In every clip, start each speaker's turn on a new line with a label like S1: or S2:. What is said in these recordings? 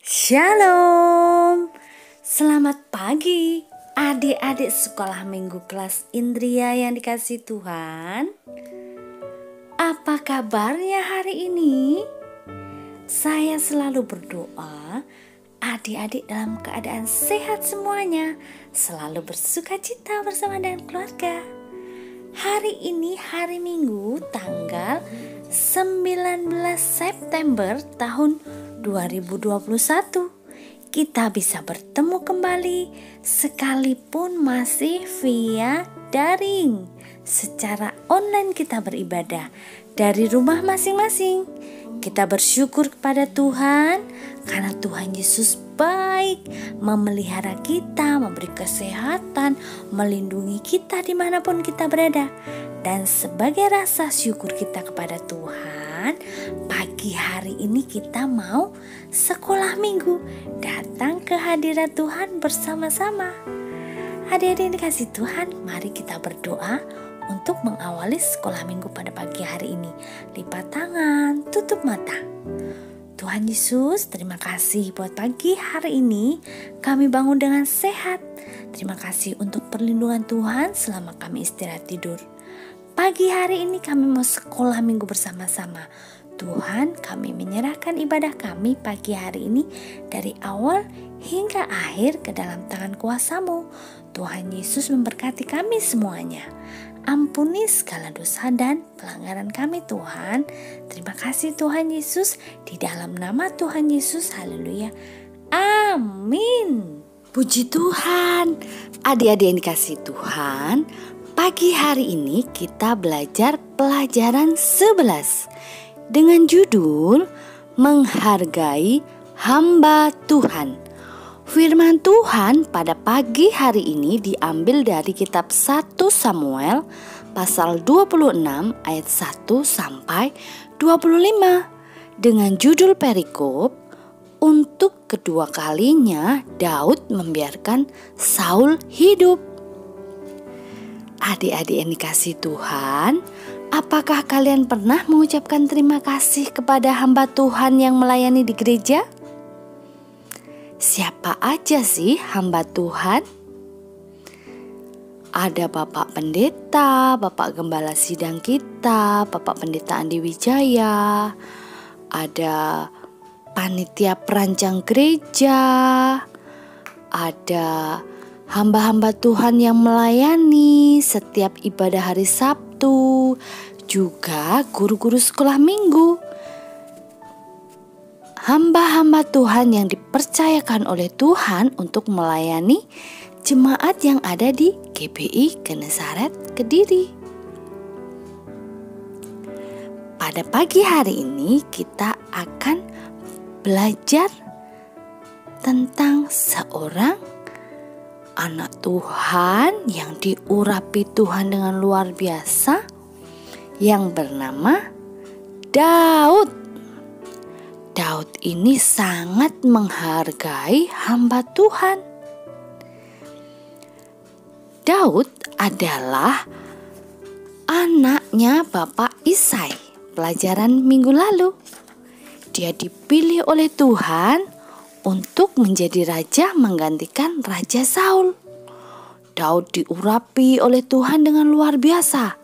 S1: Shalom, selamat pagi adik-adik sekolah minggu kelas Indria yang dikasihi Tuhan. Apa kabarnya hari ini? Saya selalu berdoa adik-adik dalam keadaan sehat semuanya, selalu bersuka cita bersama dengan keluarga. Hari ini hari Minggu tanggal 19 September tahun 2021. Kita bisa bertemu kembali sekalipun masih via daring. Secara online kita beribadah dari rumah masing-masing. Kita bersyukur kepada Tuhan karena Tuhan Yesus baik, memelihara kita, memberi kesehatan, melindungi kita dimanapun kita berada. Dan sebagai rasa syukur kita kepada Tuhan, pagi hari ini kita mau sekolah minggu, datang ke hadirat Tuhan bersama-sama. Adik-adik yang dikasihi Tuhan, mari kita berdoa untuk mengawali sekolah minggu pada pagi hari ini. Lipat tangan, tutup mata. Tuhan Yesus, terima kasih buat pagi hari ini kami bangun dengan sehat. Terima kasih untuk perlindungan Tuhan selama kami istirahat tidur. Pagi hari ini kami mau sekolah minggu bersama-sama. Tuhan, kami menyerahkan ibadah kami pagi hari ini dari awal hingga akhir ke dalam tangan kuasa-Mu. Tuhan Yesus memberkati kami semuanya. Ampuni segala dosa dan pelanggaran kami Tuhan. Terima kasih Tuhan Yesus. Di dalam nama Tuhan Yesus, haleluya. Amin. Puji Tuhan. Adik-adik yang dikasihi Tuhan, pagi hari ini kita belajar pelajaran 11 dengan judul Menghargai Hamba Tuhan. Firman Tuhan pada pagi hari ini diambil dari kitab 1 Samuel pasal 26 ayat 1 sampai 25 dengan judul perikop untuk kedua kalinya Daud membiarkan Saul hidup. Adik-adik yang dikasihi Tuhan, apakah kalian pernah mengucapkan terima kasih kepada hamba Tuhan yang melayani di gereja? Siapa aja sih hamba Tuhan? Ada Bapak Pendeta, Bapak Gembala Sidang kita, Bapak Pendeta Andi Wijaya, ada Panitia Perancang Gereja, ada hamba-hamba Tuhan yang melayani setiap ibadah hari Sabtu, juga guru-guru sekolah minggu. Hamba-hamba Tuhan yang dipercayakan oleh Tuhan untuk melayani jemaat yang ada di GBI Genesaret Kediri. Pada pagi hari ini kita akan belajar tentang seorang anak Tuhan yang diurapi Tuhan dengan luar biasa yang bernama Daud. Daud ini sangat menghargai hamba Tuhan. Daud adalah anaknya Bapak Isai. Pelajaran minggu lalu, dia dipilih oleh Tuhan untuk menjadi raja menggantikan Raja Saul. Daud diurapi oleh Tuhan dengan luar biasa.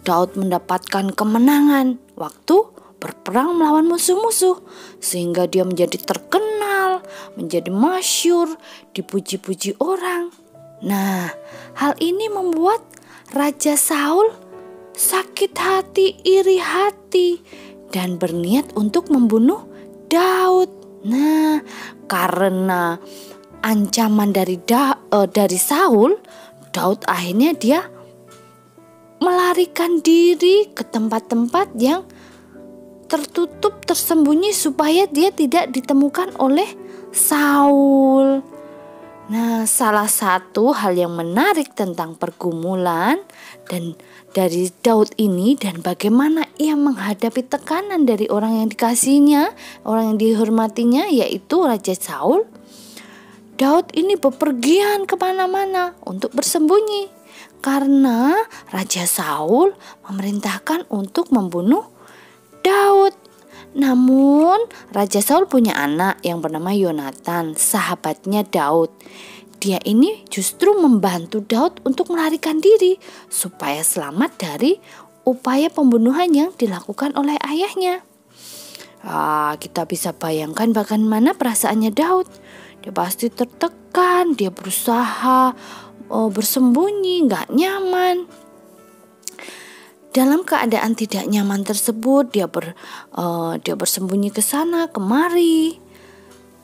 S1: Daud mendapatkan kemenangan waktu berperang melawan musuh-musuh, sehingga dia menjadi terkenal, menjadi masyhur, dipuji-puji orang. Nah, hal ini membuat Raja Saul sakit hati, iri hati, dan berniat untuk membunuh Daud. Nah, karena ancaman dari Saul, Daud akhirnya dia melarikan diri ke tempat-tempat yang tertutup, tersembunyi supaya dia tidak ditemukan oleh Saul. Nah, salah satu hal yang menarik tentang pergumulan dan dari Daud ini dan bagaimana ia menghadapi tekanan dari orang yang dikasihinya, orang yang dihormatinya, yaitu Raja Saul. Daud ini bepergian kemana-mana untuk bersembunyi karena Raja Saul memerintahkan untuk membunuh Daud. Namun Raja Saul punya anak yang bernama Yonatan, sahabatnya Daud. Dia ini justru membantu Daud untuk melarikan diri supaya selamat dari upaya pembunuhan yang dilakukan oleh ayahnya. Kita bisa bayangkan bagaimana perasaannya Daud. Dia pasti tertekan, dia berusaha bersembunyi, gak nyaman. Dalam keadaan tidak nyaman tersebut, dia bersembunyi ke sana kemari.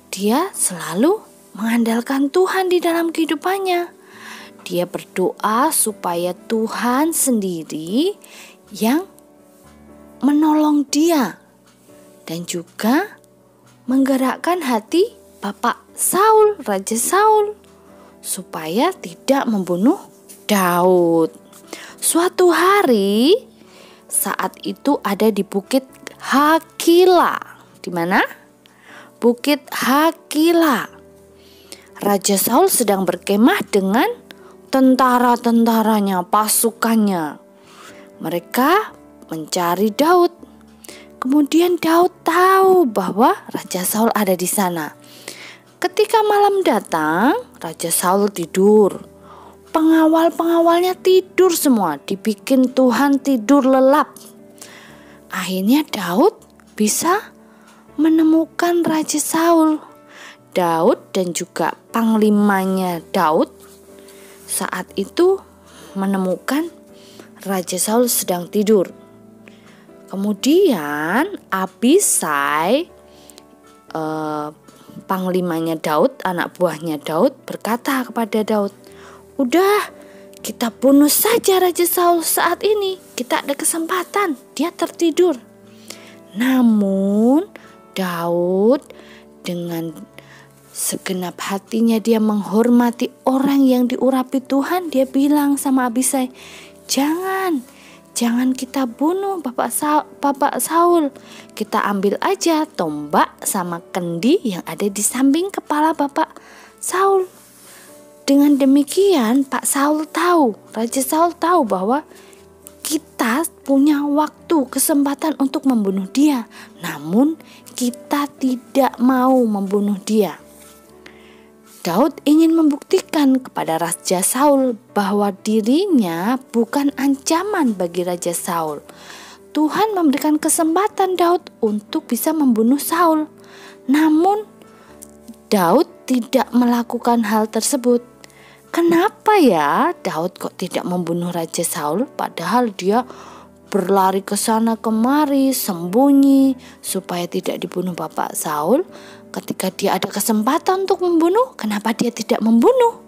S1: Dia selalu mengandalkan Tuhan di dalam kehidupannya. Dia berdoa supaya Tuhan sendiri yang menolong dia dan juga menggerakkan hati Bapak Saul, Raja Saul, supaya tidak membunuh Daud. Suatu hari, saat itu ada di Bukit Hakila. Di mana? Bukit Hakila. Raja Saul sedang berkemah dengan tentara-tentaranya, pasukannya. Mereka mencari Daud. Kemudian Daud tahu bahwa Raja Saul ada di sana. Ketika malam datang, Raja Saul tidur. Pengawal-pengawalnya tidur semua, dibikin Tuhan tidur lelap. Akhirnya Daud bisa menemukan Raja Saul. Daud dan juga panglimanya Daud saat itu menemukan Raja Saul sedang tidur. Kemudian Abisai, panglimanya Daud, anak buahnya Daud, berkata kepada Daud, "Udah, kita bunuh saja Raja Saul saat ini. Kita ada kesempatan, dia tertidur." Namun Daud dengan segenap hatinya dia menghormati orang yang diurapi Tuhan. Dia bilang sama Abisai, Jangan kita bunuh Bapak Saul. Kita ambil aja tombak sama kendi yang ada di samping kepala Bapak Saul. Dengan demikian Raja Saul tahu bahwa kita punya waktu, kesempatan untuk membunuh dia. Namun kita tidak mau membunuh dia. Daud ingin membuktikan kepada Raja Saul bahwa dirinya bukan ancaman bagi Raja Saul. Tuhan memberikan kesempatan Daud untuk bisa membunuh Saul. Namun Daud tidak melakukan hal tersebut. Kenapa ya Daud kok tidak membunuh Raja Saul, padahal dia berlari ke sana kemari, sembunyi supaya tidak dibunuh Bapak Saul? Ketika dia ada kesempatan untuk membunuh, kenapa dia tidak membunuh?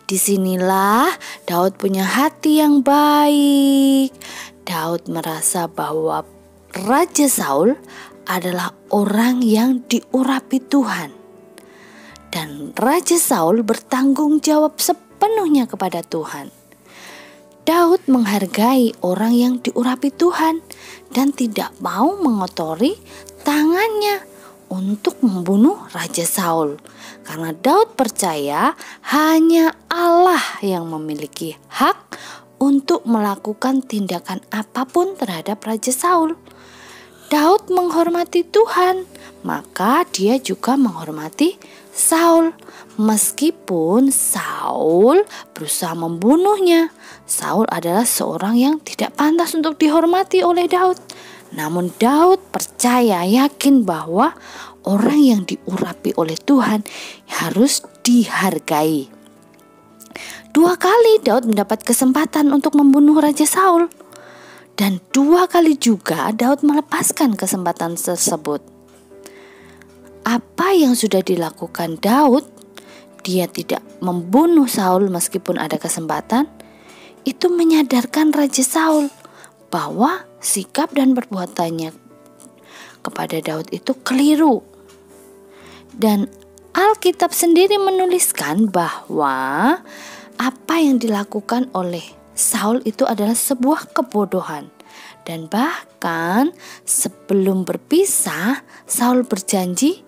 S1: Disinilah Daud punya hati yang baik. Daud merasa bahwa Raja Saul adalah orang yang diurapi Tuhan. Dan Raja Saul bertanggung jawab sepenuhnya kepada Tuhan. Daud menghargai orang yang diurapi Tuhan dan tidak mau mengotori tangannya untuk membunuh Raja Saul. Karena Daud percaya hanya Allah yang memiliki hak untuk melakukan tindakan apapun terhadap Raja Saul. Daud menghormati Tuhan, maka dia juga menghormati Saul. Meskipun Saul berusaha membunuhnya, Saul adalah seorang yang tidak pantas untuk dihormati oleh Daud. Namun Daud percaya, yakin bahwa orang yang diurapi oleh Tuhan harus dihargai. 2 kali Daud mendapat kesempatan untuk membunuh Raja Saul. Dan 2 kali juga Daud melepaskan kesempatan tersebut. Apa yang sudah dilakukan Daud, dia tidak membunuh Saul meskipun ada kesempatan, itu menyadarkan Raja Saul bahwa sikap dan perbuatannya kepada Daud itu keliru. Dan Alkitab sendiri menuliskan bahwa apa yang dilakukan oleh Saul itu adalah sebuah kebodohan. Dan bahkan sebelum berpisah, Saul berjanji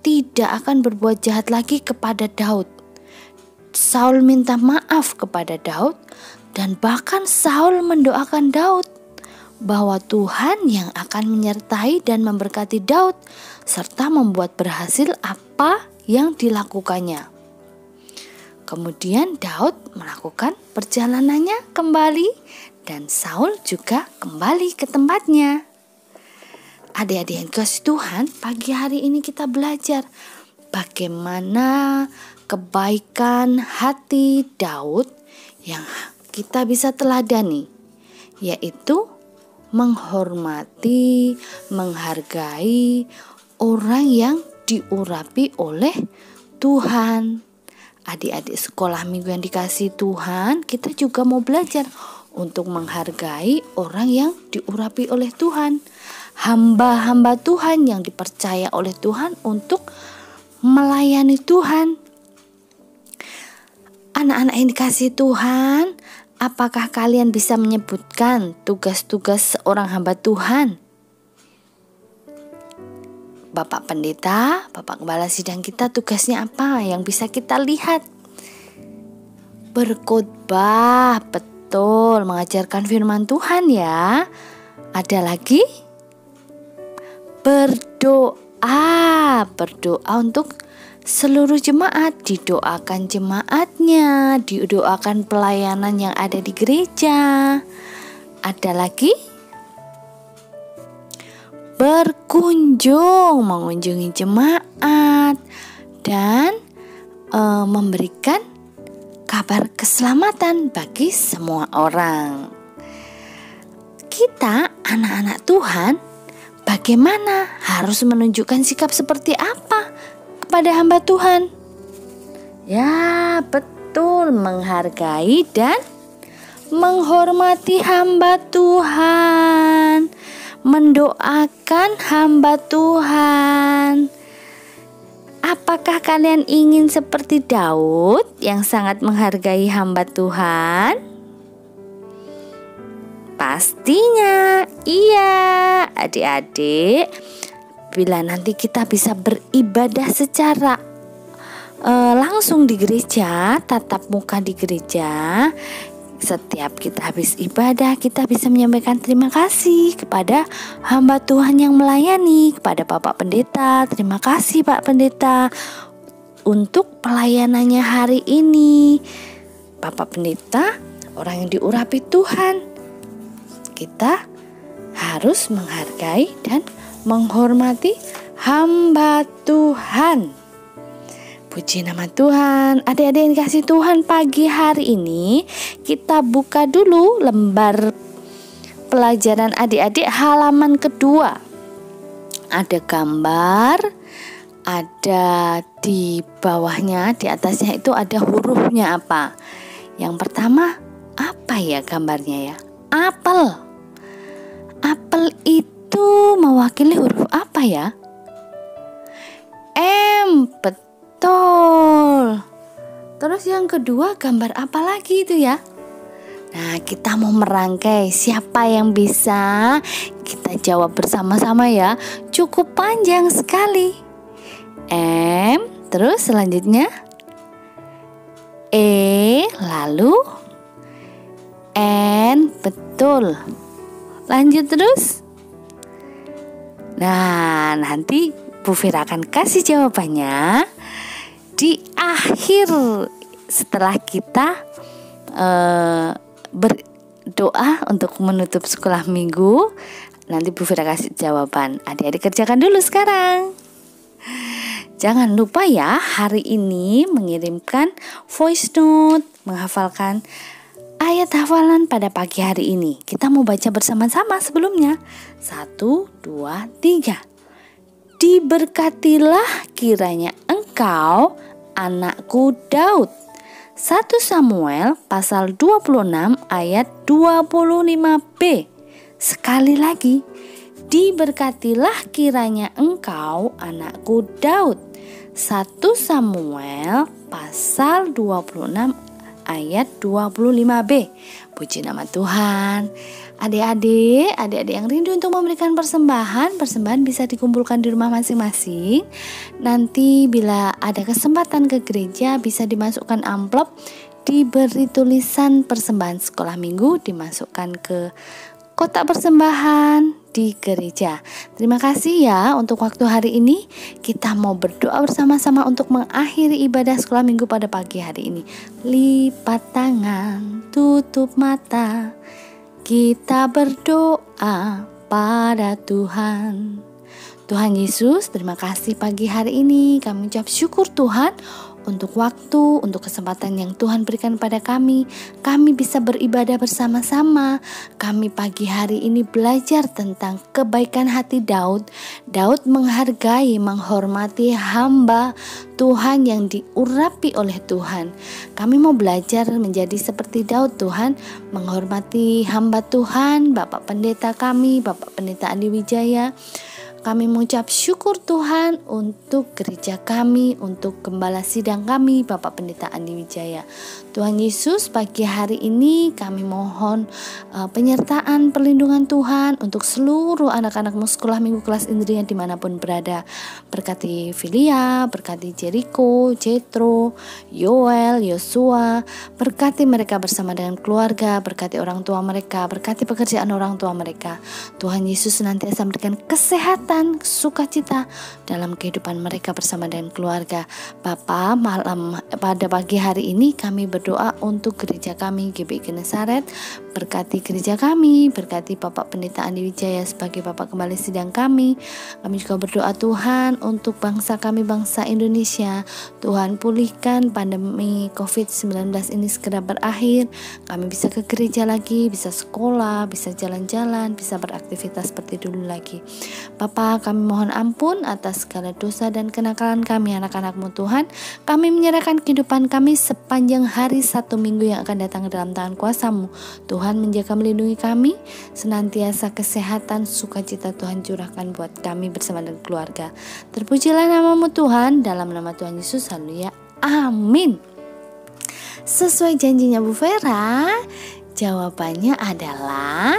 S1: tidak akan berbuat jahat lagi kepada Daud. Saul minta maaf kepada Daud dan bahkan Saul mendoakan Daud bahwa Tuhan yang akan menyertai dan memberkati Daud serta membuat berhasil apa yang dilakukannya. Kemudian Daud melakukan perjalanannya kembali dan Saul juga kembali ke tempatnya. Adik-adik yang dikasihi Tuhan, pagi hari ini kita belajar bagaimana kebaikan hati Daud yang kita bisa teladani, yaitu menghormati, menghargai orang yang diurapi oleh Tuhan. Adik-adik sekolah minggu yang dikasihi Tuhan, kita juga mau belajar untuk menghargai orang yang diurapi oleh Tuhan. Hamba-hamba Tuhan yang dipercaya oleh Tuhan untuk melayani Tuhan. Anak-anak yang dikasihi Tuhan, apakah kalian bisa menyebutkan tugas-tugas seorang hamba Tuhan? Bapak Pendeta, Bapak Gembala Sidang kita tugasnya apa yang bisa kita lihat? Berkhotbah, betul, mengajarkan firman Tuhan ya. Ada lagi? Berdoa untuk seluruh jemaat, didoakan jemaatnya, didoakan pelayanan yang ada di gereja. Ada lagi? Berkunjung, mengunjungi jemaat dan memberikan kabar keselamatan bagi semua orang. Kita anak-anak Tuhan, bagaimana harus menunjukkan sikap seperti apa kepada hamba Tuhan? Ya, betul, menghargai dan menghormati hamba Tuhan, mendoakan hamba Tuhan. Apakah kalian ingin seperti Daud yang sangat menghargai hamba Tuhan? Pastinya, iya adik-adik. Bila nanti kita bisa beribadah secara langsung di gereja, tatap muka di gereja, setiap kita habis ibadah, kita bisa menyampaikan terima kasih kepada hamba Tuhan yang melayani, kepada Bapak Pendeta. Terima kasih Pak Pendeta untuk pelayanannya hari ini. Bapak Pendeta, orang yang diurapi Tuhan. Kita harus menghargai dan menghormati hamba Tuhan. Puji nama Tuhan. Adik-adik yang dikasihi Tuhan, pagi hari ini kita buka dulu lembar pelajaran adik-adik halaman kedua. Ada gambar, ada di bawahnya, di atasnya itu ada hurufnya apa. Yang pertama, apa ya gambarnya ya? Apel. Apel itu mewakili huruf apa ya? M, betul. Terus yang kedua gambar apa lagi itu ya? Nah, kita mau merangkai, siapa yang bisa? Kita jawab bersama-sama ya. Cukup panjang sekali. M, terus selanjutnya E, lalu N, betul. Lanjut terus. Nah, nanti Bu Fira akan kasih jawabannya di akhir setelah kita berdoa untuk menutup sekolah minggu. Nanti Bu Fira kasih jawaban. Adik-adik kerjakan dulu sekarang. Jangan lupa ya, hari ini mengirimkan voice note, menghafalkan ayat hafalan pada pagi hari ini. Kita mau baca bersama-sama sebelumnya. 1, 2, 3. Diberkatilah kiranya engkau, anakku Daud. 1 Samuel pasal 26 ayat 25b. Sekali lagi, diberkatilah kiranya engkau, anakku Daud. 1 Samuel pasal 26 ayat 25b. Puji nama Tuhan. Adik-adik yang rindu untuk memberikan persembahan bisa dikumpulkan di rumah masing-masing. Nanti bila ada kesempatan ke gereja, bisa dimasukkan amplop, diberi tulisan persembahan sekolah minggu, dimasukkan ke kotak persembahan di gereja. Terima kasih ya untuk waktu hari ini. Kita mau berdoa bersama-sama untuk mengakhiri ibadah sekolah minggu pada pagi hari ini. Lipat tangan, tutup mata, kita berdoa pada Tuhan. Tuhan Yesus, terima kasih pagi hari ini. Kami ucap syukur Tuhan untuk waktu, untuk kesempatan yang Tuhan berikan pada kami. Kami bisa beribadah bersama-sama. Kami pagi hari ini belajar tentang kebaikan hati Daud. Daud menghargai, menghormati hamba Tuhan yang diurapi oleh Tuhan. Kami mau belajar menjadi seperti Daud Tuhan, menghormati hamba Tuhan, Bapak Pendeta kami, Bapak Pendeta Andi Wijaya. Kami mengucap syukur Tuhan untuk gereja kami, untuk gembala sidang kami, Bapak Pendeta Andi Wijaya. Tuhan Yesus, pagi hari ini kami mohon penyertaan perlindungan Tuhan untuk seluruh anak-anakmu sekolah minggu kelas Indria dimanapun berada. Berkati Filia, berkati Jericho, Jetro, Yoel, Yosua. Berkati mereka bersama dengan keluarga, berkati orang tua mereka, berkati pekerjaan orang tua mereka. Tuhan Yesus senantiasa memberikan kesehatan, sukacita dalam kehidupan mereka bersama dengan keluarga. Bapa, pada pagi hari ini kami berdoa untuk gereja kami GBI Genesaret. Berkati gereja kami, berkati Bapak Pendeta Andi Wijaya sebagai Bapak Gembala sidang kami. Kami juga berdoa Tuhan untuk bangsa kami, bangsa Indonesia. Tuhan pulihkan pandemi COVID-19 ini segera berakhir. Kami bisa ke gereja lagi, bisa sekolah, bisa jalan-jalan, bisa beraktivitas seperti dulu lagi. Bapa, kami mohon ampun atas segala dosa dan kenakalan kami anak-anak-Mu Tuhan. Kami menyerahkan kehidupan kami sepanjang hari 1 minggu yang akan datang dalam tangan kuasa-Mu. Tuhan menjaga melindungi kami, senantiasa kesehatan, sukacita Tuhan curahkan buat kami bersama dengan keluarga. Terpujilah nama-Mu Tuhan, dalam nama Tuhan Yesus, haleluya, amin. Sesuai janjinya Bu Vera, jawabannya adalah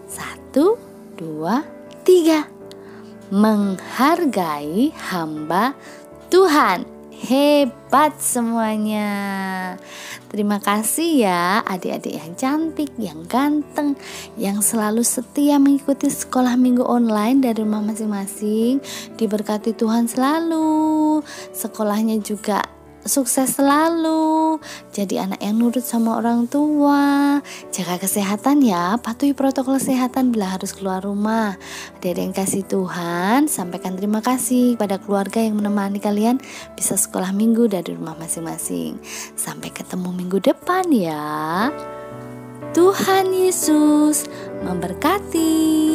S1: 1, 2, 3. Menghargai hamba Tuhan. Hebat semuanya. Terima kasih ya adik-adik yang cantik, yang ganteng, yang selalu setia mengikuti sekolah minggu online dari rumah masing-masing. Diberkati Tuhan selalu. Sekolahnya juga sukses selalu, jadi anak yang nurut sama orang tua. Jaga kesehatan ya, patuhi protokol kesehatan bila harus keluar rumah. Ada yang kasih Tuhan, sampaikan terima kasih kepada keluarga yang menemani kalian bisa sekolah minggu dari rumah masing-masing. Sampai ketemu minggu depan ya. Tuhan Yesus memberkati.